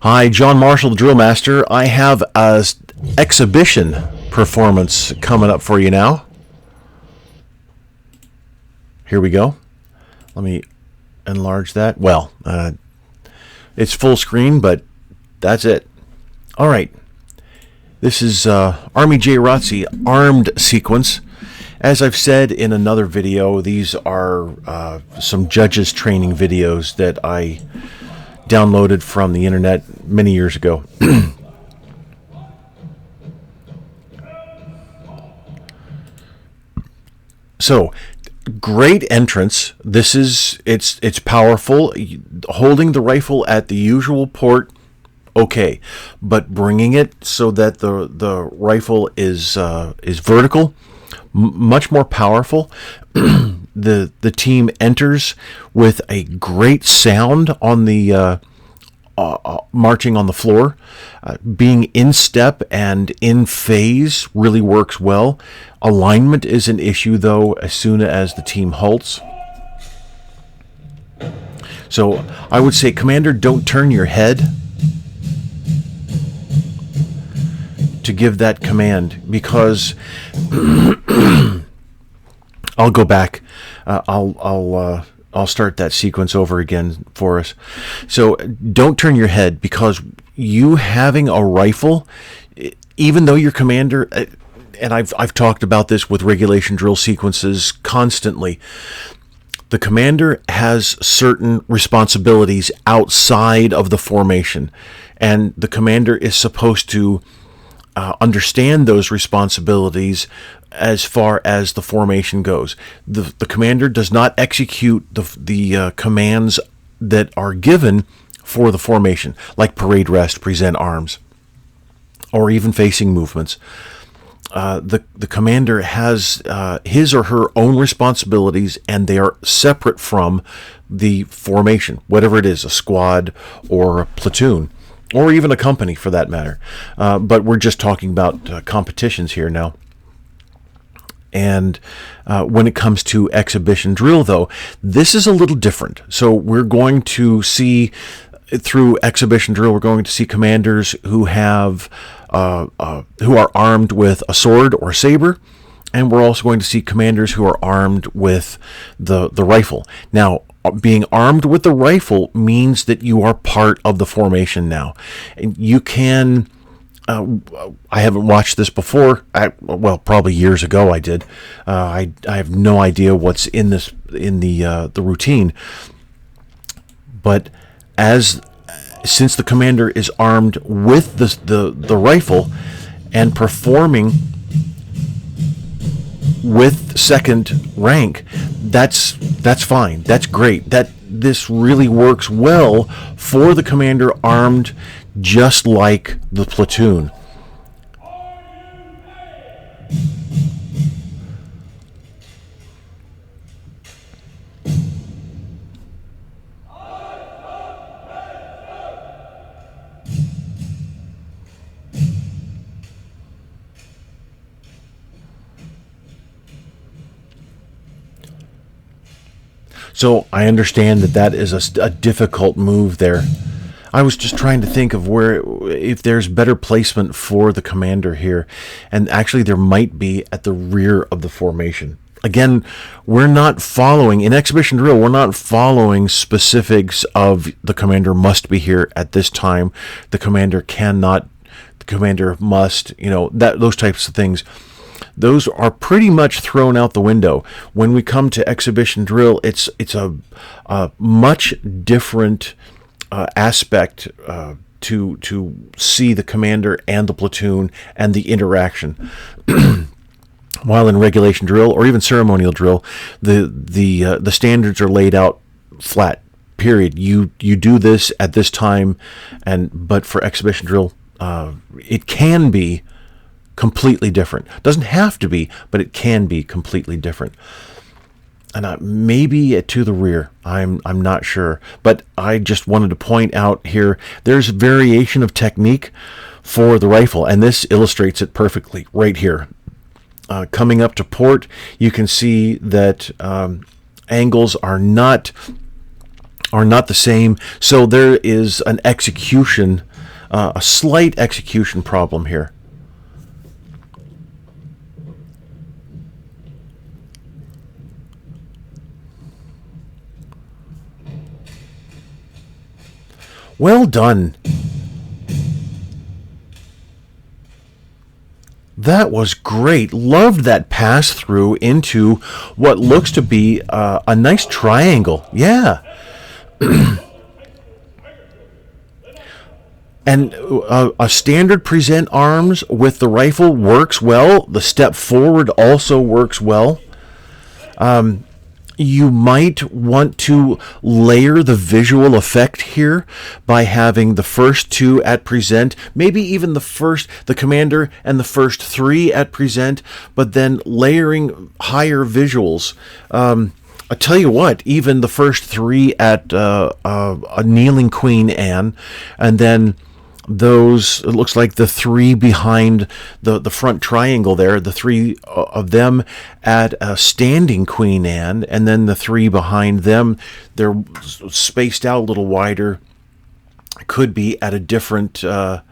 Hi, John Marshall, the DrillMaster. I have an exhibition performance coming up for you now. Here we go. Let me enlarge that. Well, it's full screen, but that's it. All right. This is Army AJROTC armed sequence. As I've said in another video, these are some judges training videos that I downloaded from the internet many years ago. So, great entrance. This is it's powerful. Holding the rifle at the usual port, okay, but bringing it so that the rifle is vertical, much more powerful. The team enters with a great sound on the marching on the floor. Being in step and in phase really works well. Alignment is an issue, though, as soon as the team halts. So I would say, Commander, don't turn your head to give that command, because I'll go back. I'll start that sequence over again for us. So don't turn your head, because you having a rifle, even though your commander, and I've talked about this with regulation drill sequences constantly, the commander has certain responsibilities outside of the formation, and the commander is supposed to understand those responsibilities as far as the formation goes. The commander does not execute the commands that are given for the formation, like parade rest, present arms, or even facing movements. The commander has his or her own responsibilities, and they are separate from the formation, whatever it is, a squad or a platoon, or even a company for that matter. But we're just talking about competitions here now. And when it comes to exhibition drill, though, this is a little different. So we're going to see, through exhibition drill, we're going to see commanders who have who are armed with a sword or saber, and we're also going to see commanders who are armed with the rifle. Now, being armed with the rifle means that you are part of the formation now. And you can, I haven't watched this before. Well, probably years ago I did. I have no idea what's in the routine. But since the commander is armed with the rifle and performing with second rank, that's fine. That's great. This really works well for the commander armed just like the platoon. So I understand that is a difficult move there. I was just trying to think of if there's better placement for the commander here. And actually there might be at the rear of the formation. Again, we're not following, in exhibition drill, we're not following specifics of the commander must be here at this time. The commander cannot, the commander must, those types of things. Those are pretty much thrown out the window. When we come to exhibition drill, it's a much different aspect to see the commander and the platoon and the interaction. While in regulation drill or even ceremonial drill, the standards are laid out flat. Period. You do this at this time, but for exhibition drill, it can be completely different. Doesn't have to be, but it can be completely different. And maybe to the rear, I'm not sure, but I just wanted to point out here there's variation of technique for the rifle, and this illustrates it perfectly right here. Coming up to port, you can see that angles are not the same, so there is an execution a slight execution problem here. Well done. That was great. Loved that pass through into what looks to be a nice triangle. Yeah. And a standard present arms with the rifle works well. The step forward also works well. You might want to layer the visual effect here by having the first two at present, maybe even the commander and the first three at present, but then layering higher visuals. I tell you what, even the first three at a kneeling Queen Anne, and then those, it looks like the three behind the front triangle there, the three of them at a standing Queen Anne, and then the three behind them, they're spaced out a little wider, could be at a different, the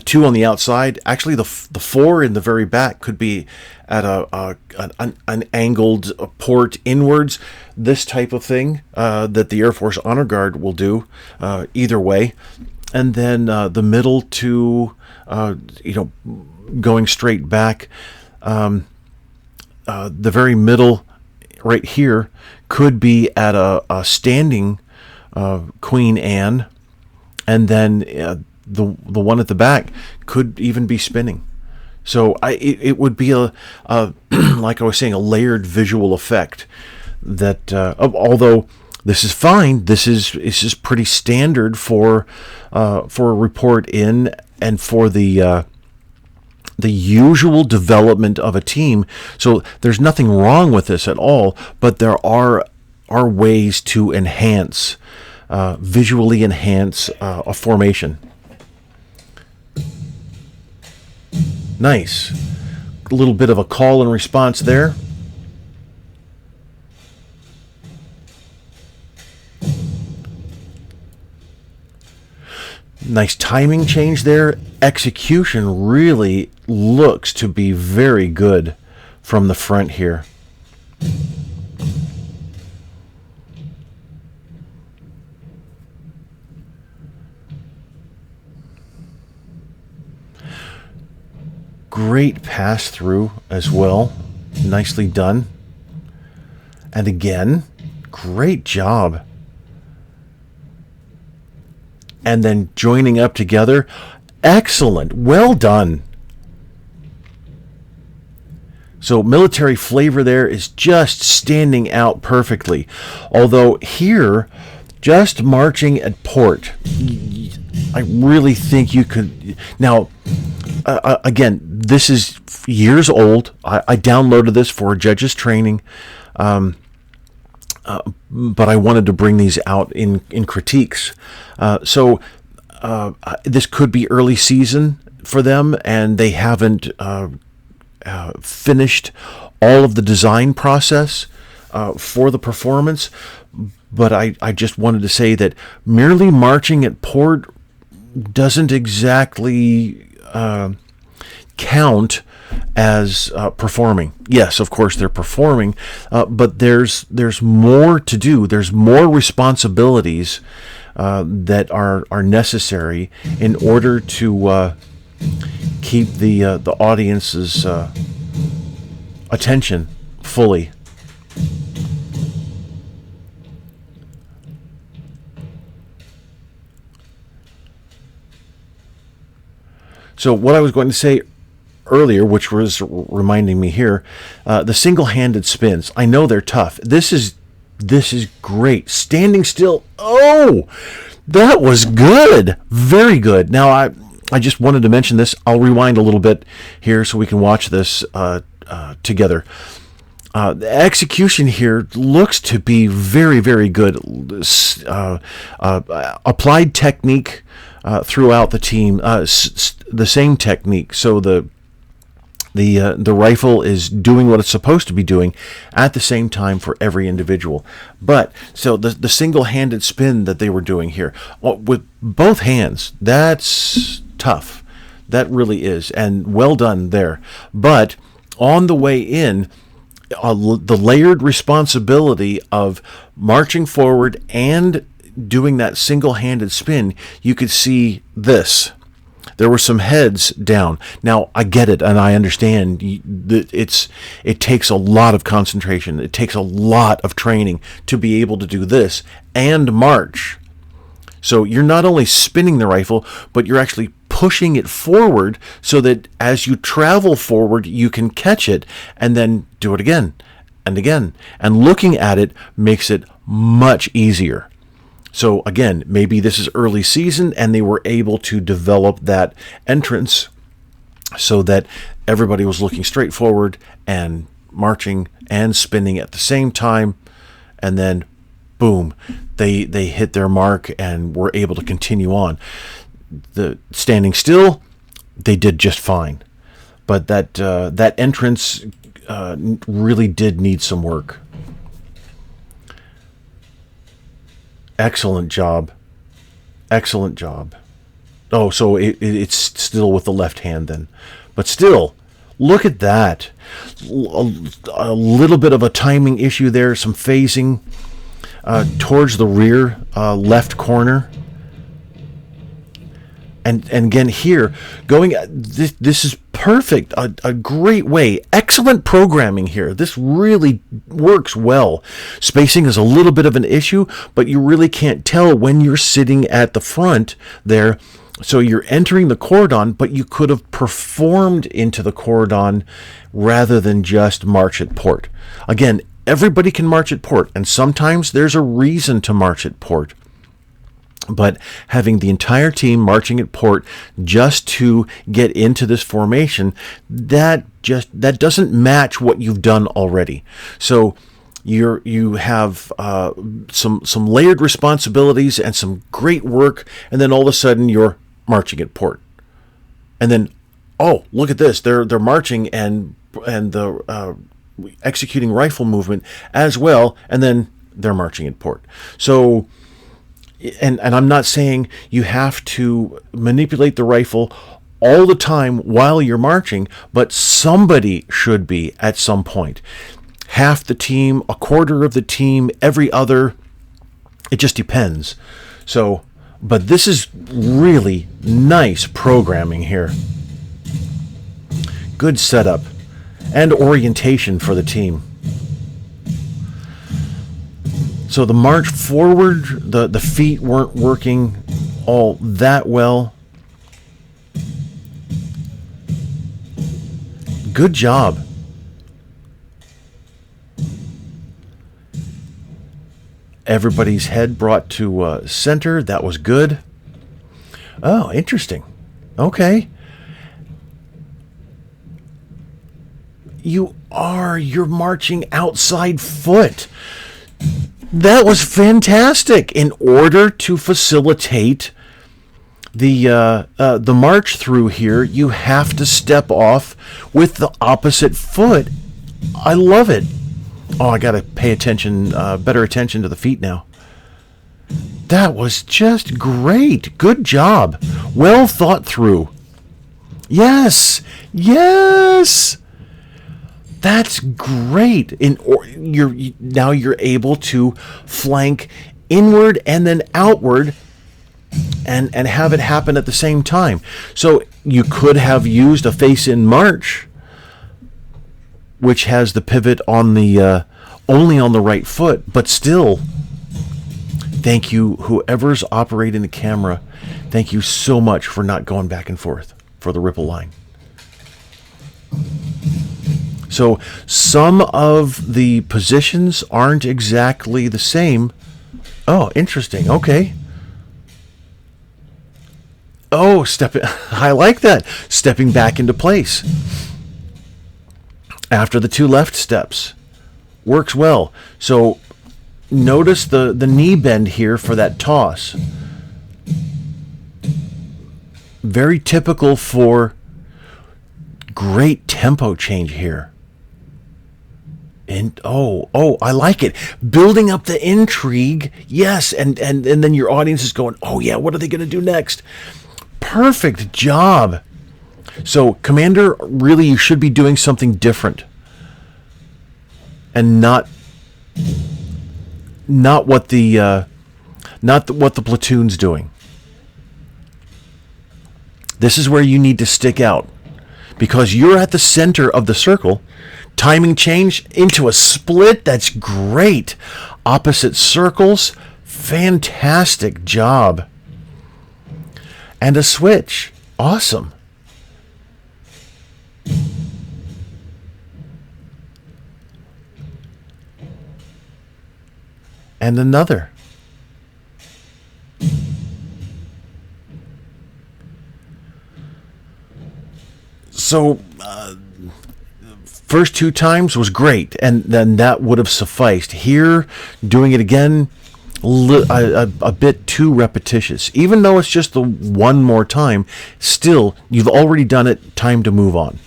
two on the outside, actually the four in the very back could be at an angled port inwards, this type of thing that the Air Force Honor Guard will do, either way. And then the middle two, going straight back. The very middle right here could be at a standing Queen Anne, and then the one at the back could even be spinning. So it would be a like I was saying, a layered visual effect that although this is fine. This is pretty standard for a report in and for the usual development of a team. So there's nothing wrong with this at all. But there are ways to enhance, visually enhance a formation. Nice. A little bit of a call and response there. Nice timing change there. Execution really looks to be very good from the front here. Great pass through as well. Nicely done. And again, great job. And then joining up together. Excellent. Well done. So military flavor there is just standing out perfectly. Although here, just marching at port, I really think you could... Now, again, this is years old. I downloaded this for judges training. But I wanted to bring these out in critiques. So this could be early season for them, and they haven't finished all of the design process for the performance. But I just wanted to say that merely marching at port doesn't exactly count as performing. Yes, of course they're performing, but there's more to do. There's more responsibilities that are necessary in order to keep the audience's attention fully. So what I was going to say earlier, which was reminding me here, the single-handed spins. I know they're tough. This is great. Standing still. Oh, that was good. Very good. Now I just wanted to mention this. I'll rewind a little bit here so we can watch this together. The execution here looks to be very, very good. Applied technique throughout the team. The same technique. So the The rifle is doing what it's supposed to be doing at the same time for every individual. But so the single-handed spin that they were doing here with both hands, that's tough. That really is, and well done there. But on the way in, the layered responsibility of marching forward and doing that single-handed spin, you could see this. There were some heads down. Now, I get it, and I understand it takes a lot of concentration. It takes a lot of training to be able to do this and march. So you're not only spinning the rifle, but you're actually pushing it forward so that as you travel forward, you can catch it and then do it again and again. And looking at it makes it much easier. So again, maybe this is early season and they were able to develop that entrance so that everybody was looking straight forward and marching and spinning at the same time. And then boom, they hit their mark and were able to continue on. The standing still, they did just fine. But that entrance really did need some work. Excellent job. Excellent job. Oh, so it's still with the left hand then. But still, look at that. A little bit of a timing issue there, some phasing towards the rear left corner. And again here, going, this is perfect, a great way, excellent programming here. This really works well. Spacing is a little bit of an issue, but you really can't tell when you're sitting at the front there. So you're entering the cordon, but you could have performed into the cordon rather than just march at port. Again, everybody can march at port, and sometimes there's a reason to march at port. But having the entire team marching at port just to get into this formation, that doesn't match what you've done already. So you have some layered responsibilities and some great work, and then all of a sudden you're marching at port, and then oh, look at this, they're marching and the executing rifle movement as well, and then they're marching at port. So. And I'm not saying you have to manipulate the rifle all the time while you're marching, but somebody should be at some point. Half the team, a quarter of the team, every other. It just depends. So, but this is really nice programming here. Good setup and orientation for the team. So the march forward, the feet weren't working all that well. Good job. Everybody's head brought to center. That was good. Oh, interesting. Okay. You're marching outside foot. That was fantastic. In order to facilitate the march through here, you have to step off with the opposite foot. I love it. Oh, I got to pay attention, better attention to the feet now. That was just great. Good job. Well thought through. Yes. Yes. That's great. Now you're able to flank inward and then outward and have it happen at the same time. So you could have used a face-in march, which has the pivot on the only on the right foot, but still, thank you, whoever's operating the camera. Thank you so much for not going back and forth for the ripple line. So some of the positions aren't exactly the same. Oh, interesting. Okay. Oh, I like that. Stepping back into place after the two left steps. Works well. So notice the knee bend here for that toss. Very typical for great tempo change here. And I like it. Building up the intrigue. Yes, and then your audience is going, oh yeah, what are they going to do next? Perfect job. So, Commander, really you should be doing something different. And not what the platoon's doing. This is where you need to stick out, because you're at the center of the circle. Timing change into a split. That's great. Opposite circles. Fantastic job. And a switch. Awesome. And another. So, first 2 times was great, and then that would have sufficed. Here, doing it again, a bit too repetitious. Even though it's just the one more time, still, you've already done it, time to move on.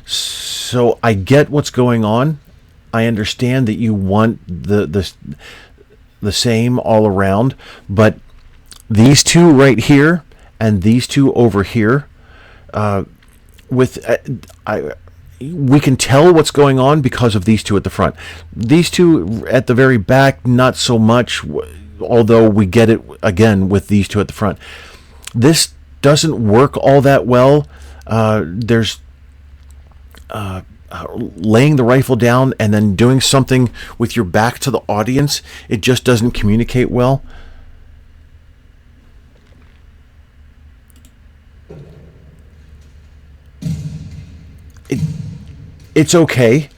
So I get what's going on. I understand that you want the same all around, but these two right here and these two over here, we can tell what's going on because of these two at the front. These two at the very back, not so much, although we get it again with these two at the front. This doesn't work all that well. There's laying the rifle down and then doing something with your back to the audience. It just doesn't communicate well. It's okay.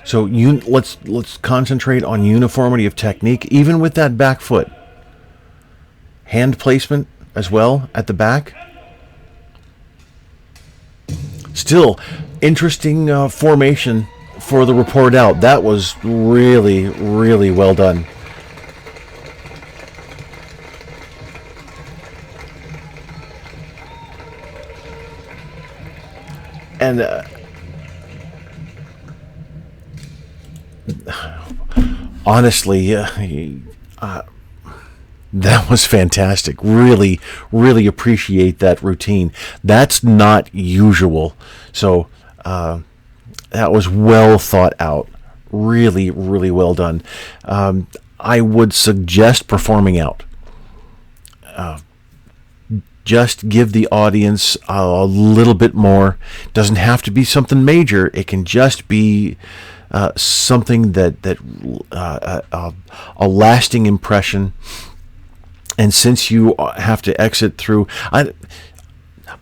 So let's concentrate on uniformity of technique, even with that back foot. Hand placement as well at the back. Still, interesting formation for the report out. That was really, really well done. And honestly, that was fantastic. Really, really appreciate that routine. That's not usual. So that was well thought out. Really, really well done. I would suggest performing out. Just give the audience a little bit more. Doesn't have to be something major. It can just be something that a lasting impression. And since you have to exit through, I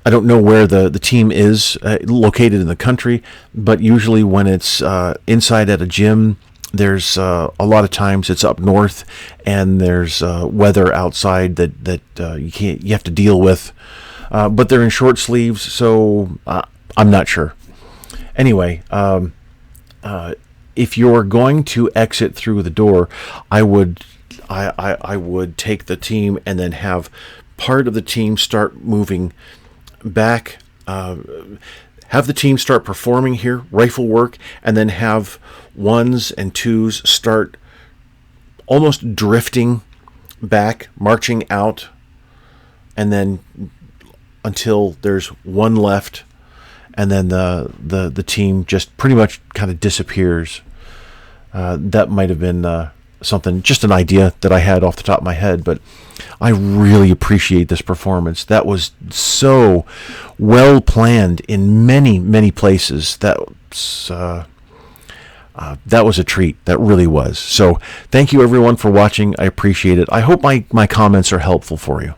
don't know where the team is located in the country, but usually when it's inside at a gym, there's a lot of times it's up north, and there's weather outside that you have to deal with. But they're in short sleeves, so I'm not sure. Anyway, if you're going to exit through the door, I would take the team and then have part of the team start moving back. Have the team start performing here, rifle work, and then have ones and twos start almost drifting back, marching out, and then until there's one left, and then the team just pretty much kind of disappears. That might have been something, just an idea that I had off the top of my head, but I really appreciate this performance. That was so well planned in many, many places. That's That was a treat. That really was. So thank you everyone for watching. I appreciate it. I hope my comments are helpful for you.